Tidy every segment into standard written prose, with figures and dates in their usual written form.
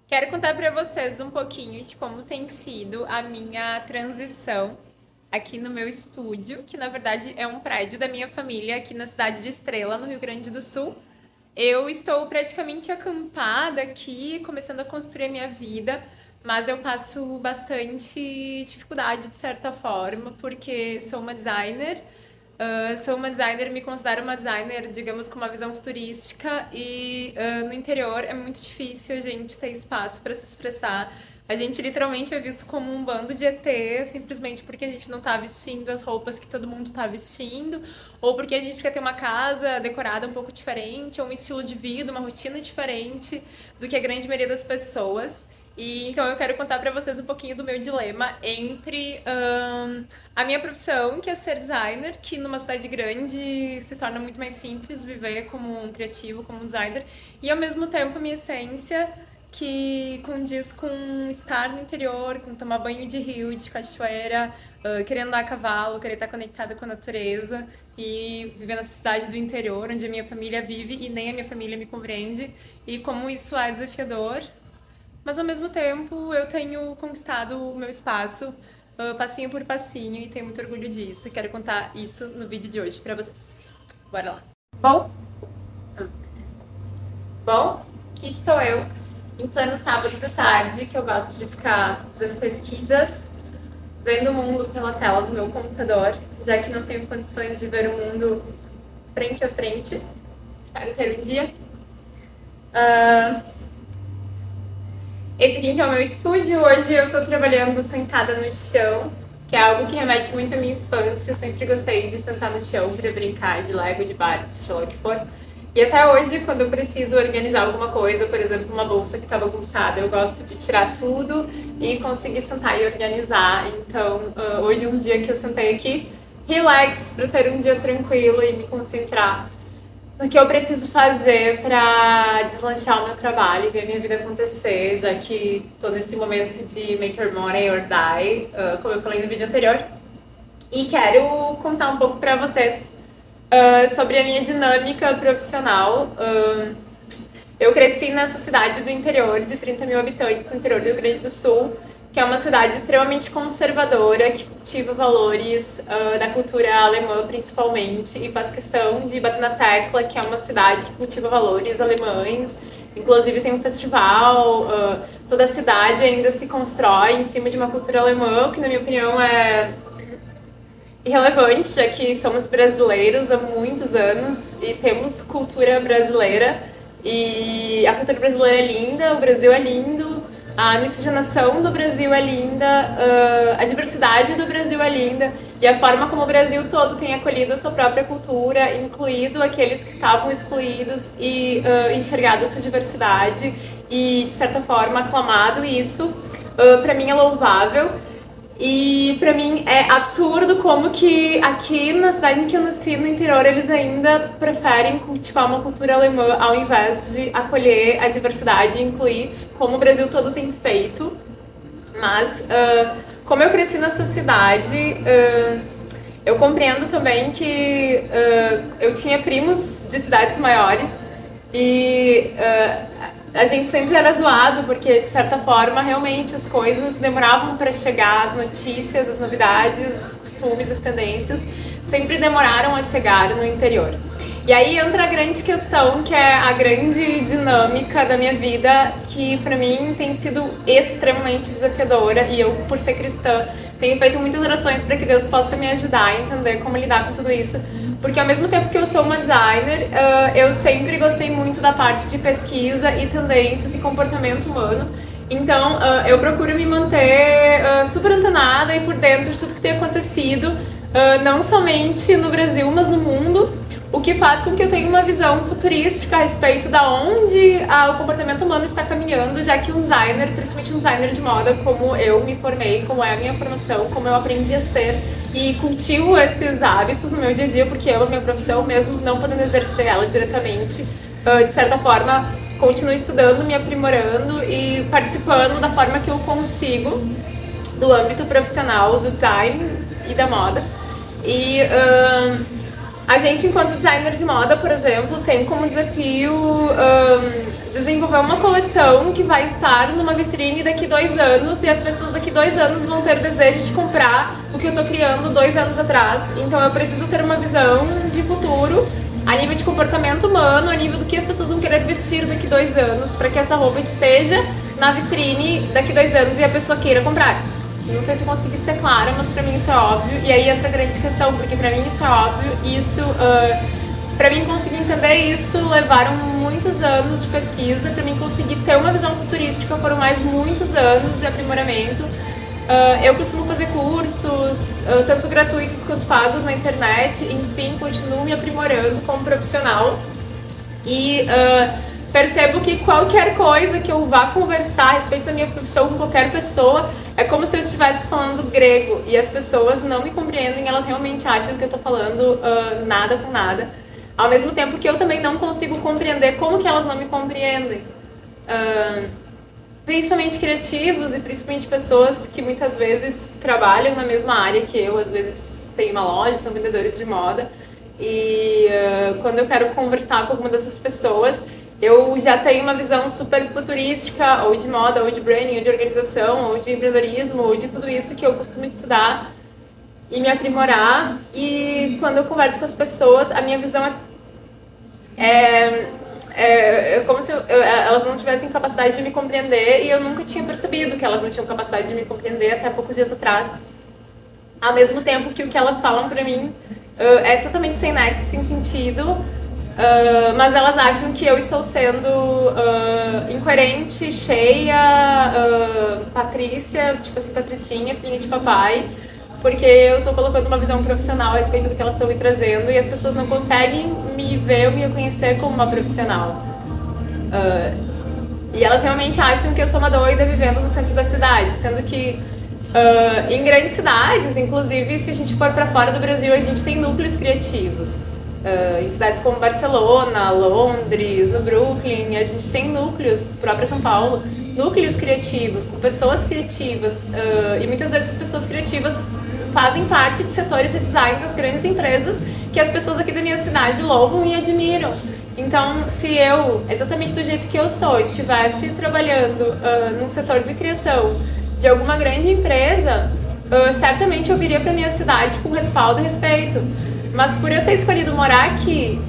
Quero contar para vocês um pouquinho de como tem sido a minha transição aqui no meu estúdio, que na verdade é um prédio da minha família aqui na cidade de Estrela, no Rio Grande do Sul. Eu estou praticamente acampada aqui, começando a construir a minha vida, mas eu passo bastante dificuldade de certa forma, porque sou uma designer. Sou uma designer, me considero uma designer, digamos, com uma visão futurística e no interior é muito difícil a gente ter espaço para se expressar. A gente literalmente é visto como um bando de ET, simplesmente porque a gente não tá vestindo as roupas que todo mundo tá vestindo, ou porque a gente quer ter uma casa decorada um pouco diferente, ou um estilo de vida, uma rotina diferente do que a grande maioria das pessoas. E então eu quero contar para vocês um pouquinho do meu dilema entre a minha profissão, que é ser designer, que numa cidade grande se torna muito mais simples viver como um criativo, como um designer, e ao mesmo tempo a minha essência, que condiz com estar no interior, com tomar banho de rio, de cachoeira, querer andar a cavalo, querer estar conectada com a natureza e viver nessa cidade do interior, onde a minha família vive e nem a minha família me compreende, e como isso é desafiador, mas ao mesmo tempo eu tenho conquistado o meu espaço, passinho por passinho, e tenho muito orgulho disso. E quero contar isso no vídeo de hoje pra vocês. Bora lá. Bom, bom, aqui estou eu, em pleno sábado da tarde, que eu gosto de ficar fazendo pesquisas, vendo o mundo pela tela do meu computador, já que não tenho condições de ver o mundo frente a frente. Espero ter um dia. Esse aqui que é o meu estúdio. Hoje eu tô trabalhando sentada no chão, que é algo que remete muito à minha infância. Eu sempre gostei de sentar no chão para brincar de Lego, de Barbie, seja lá o que for. E até hoje, quando eu preciso organizar alguma coisa, por exemplo, uma bolsa que tá bagunçada, eu gosto de tirar tudo e conseguir sentar e organizar. Então, hoje é um dia que eu sentei aqui, relax, para ter um dia tranquilo e me concentrar no que eu preciso fazer para deslanchar o meu trabalho e ver a minha vida acontecer, já que estou nesse momento de make your money or die, como eu falei no vídeo anterior. E quero contar um pouco para vocês sobre a minha dinâmica profissional. Eu cresci nessa cidade do interior, de 30 mil habitantes, no interior do Rio Grande do Sul, que é uma cidade extremamente conservadora, que cultiva valores da cultura alemã principalmente, e faz questão de bater na tecla que é uma cidade que cultiva valores alemães. Inclusive tem um festival, toda a cidade ainda se constrói em cima de uma cultura alemã, que na minha opinião é irrelevante, já que somos brasileiros há muitos anos e temos cultura brasileira. E a cultura brasileira é linda, o Brasil é lindo, a miscigenação do Brasil é linda, a diversidade do Brasil é linda, e a forma como o Brasil todo tem acolhido a sua própria cultura, incluído aqueles que estavam excluídos e enxergado a sua diversidade e, de certa forma, aclamado isso, para mim é louvável. E pra mim é absurdo como que aqui na cidade em que eu nasci, no interior, eles ainda preferem cultivar uma cultura alemã ao invés de acolher a diversidade e incluir, como o Brasil todo tem feito. Mas como eu cresci nessa cidade, eu compreendo também que eu tinha primos de cidades maiores e a gente sempre era zoado, porque de certa forma realmente as coisas demoravam para chegar, as notícias, as novidades, os costumes, as tendências sempre demoraram a chegar no interior. E aí entra a grande questão, que é a grande dinâmica da minha vida, que para mim tem sido extremamente desafiadora, e eu, por ser cristã, tenho feito muitas orações para que Deus possa me ajudar a entender como lidar com tudo isso, porque ao mesmo tempo que eu sou uma designer, eu sempre gostei muito da parte de pesquisa e tendências e comportamento humano. Então eu procuro me manter super antenada e por dentro de tudo que tem acontecido, não somente no Brasil, mas no mundo. O que faz com que eu tenha uma visão futurística a respeito da onde o comportamento humano está caminhando, já que um designer, principalmente um designer de moda, como eu me formei, como é a minha formação, como eu aprendi a ser, e cultivo esses hábitos no meu dia a dia, porque eu, a minha profissão, mesmo não podendo exercer ela diretamente, de certa forma, continuo estudando, me aprimorando e participando da forma que eu consigo do âmbito profissional do design e da moda. E a gente, enquanto designer de moda, por exemplo, tem como desafio desenvolver uma coleção que vai estar numa vitrine daqui 2 anos e as pessoas daqui 2 anos vão ter desejo de comprar o que eu tô criando 2 anos atrás. Então eu preciso ter uma visão de futuro a nível de comportamento humano, a nível do que as pessoas vão querer vestir daqui 2 anos, para que essa roupa esteja na vitrine daqui 2 anos e a pessoa queira comprar. Não sei se eu consegui ser clara, mas pra mim isso é óbvio. E aí entra a grande questão, porque pra mim isso é óbvio. Isso, pra mim conseguir entender isso, levaram muitos anos de pesquisa. Pra mim conseguir ter uma visão futurística, foram mais muitos anos de aprimoramento. Eu costumo fazer cursos, tanto gratuitos quanto pagos na internet. Enfim, continuo me aprimorando como profissional. E percebo que qualquer coisa que eu vá conversar a respeito da minha profissão com qualquer pessoa é como se eu estivesse falando grego e as pessoas não me compreendem, elas realmente acham que eu estou falando nada com nada. Ao mesmo tempo que eu também não consigo compreender como que elas não me compreendem. Principalmente criativos e principalmente pessoas que muitas vezes trabalham na mesma área que eu, às vezes têm uma loja, são vendedores de moda. E quando eu quero conversar com alguma dessas pessoas, eu já tenho uma visão super futurística, ou de moda, ou de branding, ou de organização, ou de empreendedorismo, ou de tudo isso que eu costumo estudar e me aprimorar. E quando eu converso com as pessoas, a minha visão é como se elas não tivessem capacidade de me compreender, e eu nunca tinha percebido que elas não tinham capacidade de me compreender até poucos dias atrás. Ao mesmo tempo que o que elas falam pra mim é totalmente sem nexo, sem sentido, mas elas acham que eu estou sendo incoerente, cheia, Patrícia, tipo assim, patricinha, filha de papai, porque eu estou colocando uma visão profissional a respeito do que elas estão me trazendo e as pessoas não conseguem me ver ou me reconhecer como uma profissional. E elas realmente acham que eu sou uma doida vivendo no centro da cidade, sendo que em grandes cidades, inclusive se a gente for para fora do Brasil, a gente tem núcleos criativos. Em cidades como Barcelona, Londres, no Brooklyn, a gente tem núcleos, própria São Paulo, núcleos criativos, com pessoas criativas, e muitas vezes as pessoas criativas fazem parte de setores de design das grandes empresas que as pessoas aqui da minha cidade louvam e admiram. Então, se eu, exatamente do jeito que eu sou, estivesse trabalhando num setor de criação de alguma grande empresa, certamente eu viria para minha cidade com respaldo e respeito. Mas por eu ter escolhido morar aqui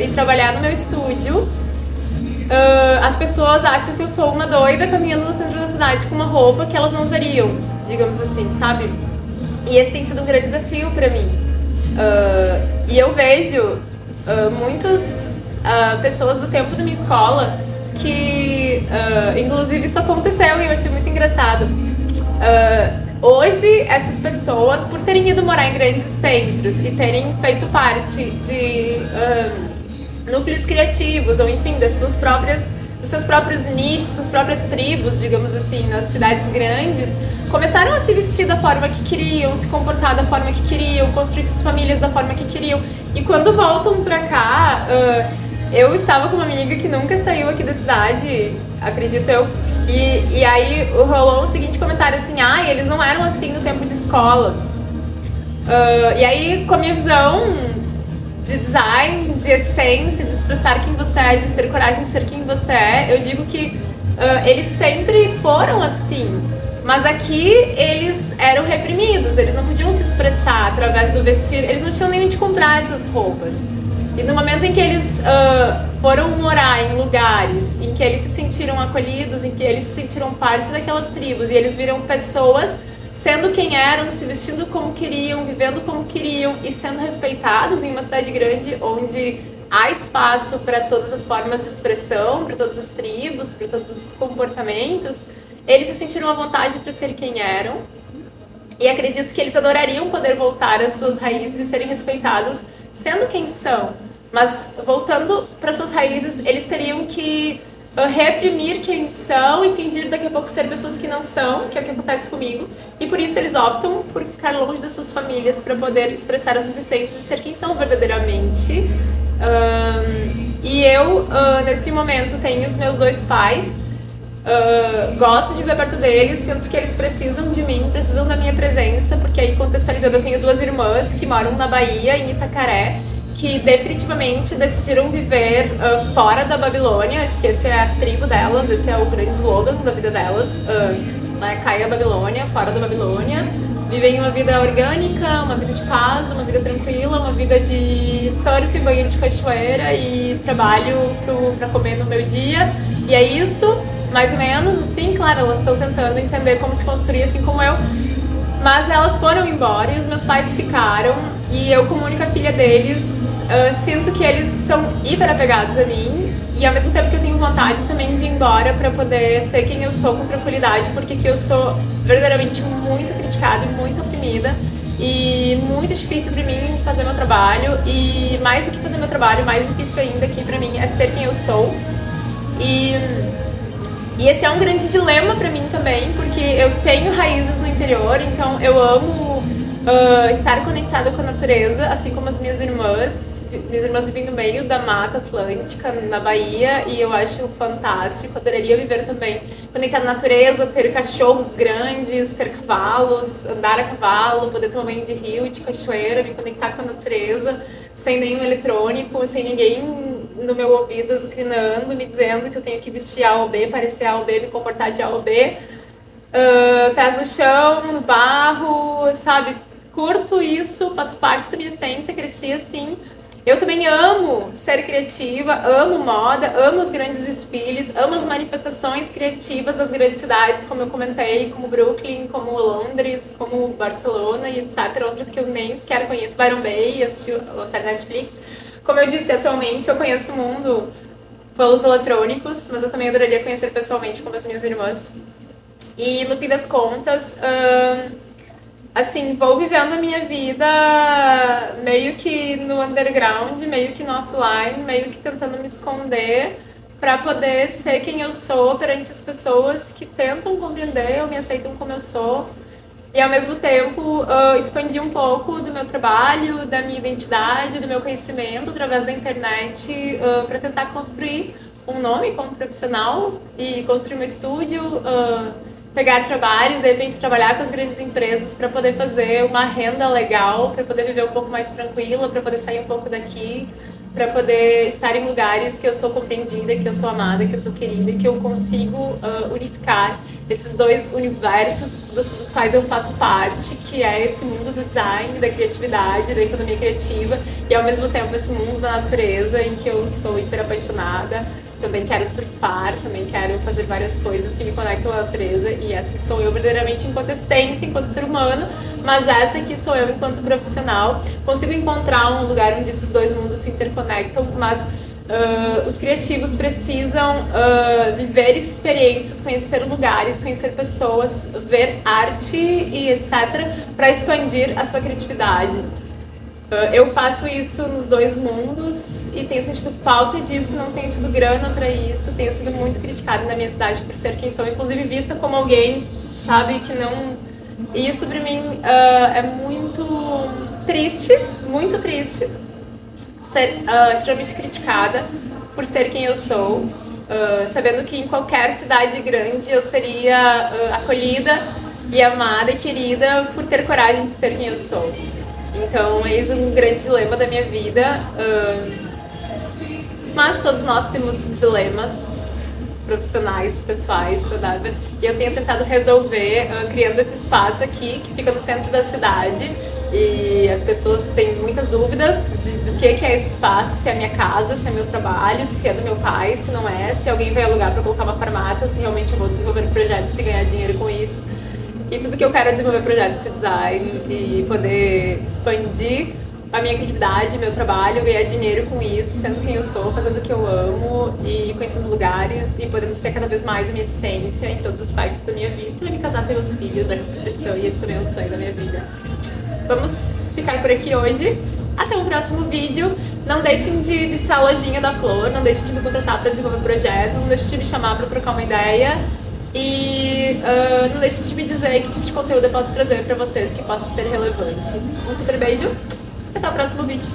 e trabalhar no meu estúdio, as pessoas acham que eu sou uma doida caminhando no centro da cidade com uma roupa que elas não usariam, digamos assim, sabe? E esse tem sido um grande desafio para mim. E eu vejo muitas pessoas do tempo da minha escola que, inclusive, isso aconteceu e eu achei muito engraçado. Hoje, essas pessoas, por terem ido morar em grandes centros e terem feito parte de núcleos criativos, ou enfim, dos seus próprios nichos, das próprias tribos, digamos assim, nas cidades grandes, começaram a se vestir da forma que queriam, se comportar da forma que queriam, construir suas famílias da forma que queriam. E quando voltam pra cá, eu estava com uma amiga que nunca saiu aqui da cidade, acredito eu, e aí rolou o seguinte comentário assim: eles não eram assim no tempo de escola. E aí, com a minha visão de design, de essência, de expressar quem você é, de ter coragem de ser quem você é, eu digo que eles sempre foram assim, mas aqui eles eram reprimidos, eles não podiam se expressar através do vestir, eles não tinham nem onde comprar essas roupas. E no momento em que eles foram morar em lugares em que eles se sentiram acolhidos, em que eles se sentiram parte daquelas tribos, e eles viram pessoas sendo quem eram, se vestindo como queriam, vivendo como queriam e sendo respeitados em uma cidade grande onde há espaço para todas as formas de expressão, para todas as tribos, para todos os comportamentos, eles se sentiram à vontade para ser quem eram. E acredito que eles adorariam poder voltar às suas raízes e serem respeitados sendo quem são, mas voltando para suas raízes, eles teriam que reprimir quem são e fingir daqui a pouco ser pessoas que não são, que é o que acontece comigo, e por isso eles optam por ficar longe das suas famílias para poder expressar as suas essências e ser quem são verdadeiramente. E eu, nesse momento, tenho os meus 2 pais, gosto de viver perto deles, sinto que eles precisam de mim, precisam da minha presença, porque aí, contextualizando, eu tenho 2 irmãs que moram na Bahia, em Itacaré, que definitivamente decidiram viver fora da Babilônia. Acho que esse é a tribo delas, esse é o grande slogan da vida delas. Caia a Babilônia, fora da Babilônia. Vivem uma vida orgânica, uma vida de paz, uma vida tranquila, uma vida de surf, banho de cachoeira e trabalho para comer no meu dia. E é isso, mais ou menos, assim, claro, elas estão tentando entender como se construir assim como eu. Mas elas foram embora e os meus pais ficaram. E eu, como única filha deles, sinto que eles são hiper apegados a mim. E ao mesmo tempo que eu tenho vontade também de ir embora para poder ser quem eu sou com tranquilidade, porque aqui eu sou verdadeiramente muito criticada e muito oprimida. E muito difícil para mim fazer meu trabalho. E mais do que fazer meu trabalho, mais difícil ainda aqui para mim é ser quem eu sou. E esse é um grande dilema para mim também, porque eu tenho raízes no interior, então eu amo estar conectada com a natureza, assim como as minhas irmãs. Minhas irmãs vivem no meio da Mata Atlântica, na Bahia, e eu acho fantástico. Adoraria viver também conectada à natureza, ter cachorros grandes, ter cavalos, andar a cavalo, poder tomar banho de rio, de cachoeira, me conectar com a natureza, sem nenhum eletrônico, sem ninguém no meu ouvido azucrinando, me dizendo que eu tenho que vestir A ou B, parecer A ou B, me comportar de A ou B. Pés no chão, no barro, sabe? Curto isso, faço parte da minha essência, cresci assim. Eu também amo ser criativa, amo moda, amo os grandes desfiles, amo as manifestações criativas das grandes cidades, como eu comentei, como Brooklyn, como Londres, como Barcelona e etc. Outras que eu nem sequer conheço, Byron Bay, assisti a série Netflix. Como eu disse, atualmente eu conheço o mundo pelos eletrônicos, mas eu também adoraria conhecer pessoalmente como as minhas irmãs. E no fim das contas, assim, vou vivendo a minha vida meio que no underground, meio que no offline, meio que tentando me esconder para poder ser quem eu sou perante as pessoas que tentam compreender ou me aceitam como eu sou. E ao mesmo tempo expandir um pouco do meu trabalho, da minha identidade, do meu conhecimento através da internet para tentar construir um nome como profissional e construir meu estúdio, pegar trabalhos, de repente trabalhar com as grandes empresas para poder fazer uma renda legal, para poder viver um pouco mais tranquila, para poder sair um pouco daqui, para poder estar em lugares que eu sou compreendida, que eu sou amada, que eu sou querida, que eu consigo unificar esses dois universos dos quais eu faço parte, que é esse mundo do design, da criatividade, da economia criativa, e ao mesmo tempo esse mundo da natureza em que eu sou hiper apaixonada. Também quero surfar, também quero fazer várias coisas que me conectam à natureza, e essa sou eu verdadeiramente enquanto essência, enquanto ser humano, mas essa aqui sou eu enquanto profissional. Consigo encontrar um lugar onde esses dois mundos se interconectam, mas os criativos precisam viver experiências, conhecer lugares, conhecer pessoas, ver arte e etc. para expandir a sua criatividade. Eu faço isso nos dois mundos e tenho sentido falta disso, não tenho tido grana para isso, tenho sido muito criticada na minha cidade por ser quem sou, inclusive vista como alguém, sabe, que não... E isso para mim é muito triste ser extremamente criticada por ser quem eu sou, sabendo que em qualquer cidade grande eu seria acolhida e amada e querida por ter coragem de ser quem eu sou. Então, eis um grande dilema da minha vida, mas todos nós temos dilemas profissionais, pessoais, whatever, e eu tenho tentado resolver criando esse espaço aqui, que fica no centro da cidade, e as pessoas têm muitas dúvidas do que é esse espaço, se é minha casa, se é meu trabalho, se é do meu pai, se não é, se alguém vai alugar para colocar uma farmácia, ou se realmente eu vou desenvolver um projeto e ganhar dinheiro com isso. E tudo que eu quero é desenvolver projetos de design e poder expandir a minha criatividade, meu trabalho, ganhar dinheiro com isso, sendo quem eu sou, fazendo o que eu amo e conhecendo lugares e podendo ser cada vez mais a minha essência em todos os aspectos da minha vida e me casar, ter meus filhos, já que eu sou cristã, e esse também é um sonho da minha vida. Vamos ficar por aqui hoje. Até o próximo vídeo. Não deixem de visitar a lojinha da Flor, não deixem de me contratar para desenvolver projeto, não deixem de me chamar para trocar uma ideia. E não deixe de me dizer que tipo de conteúdo eu posso trazer para vocês que possa ser relevante. Um super beijo e até o próximo vídeo.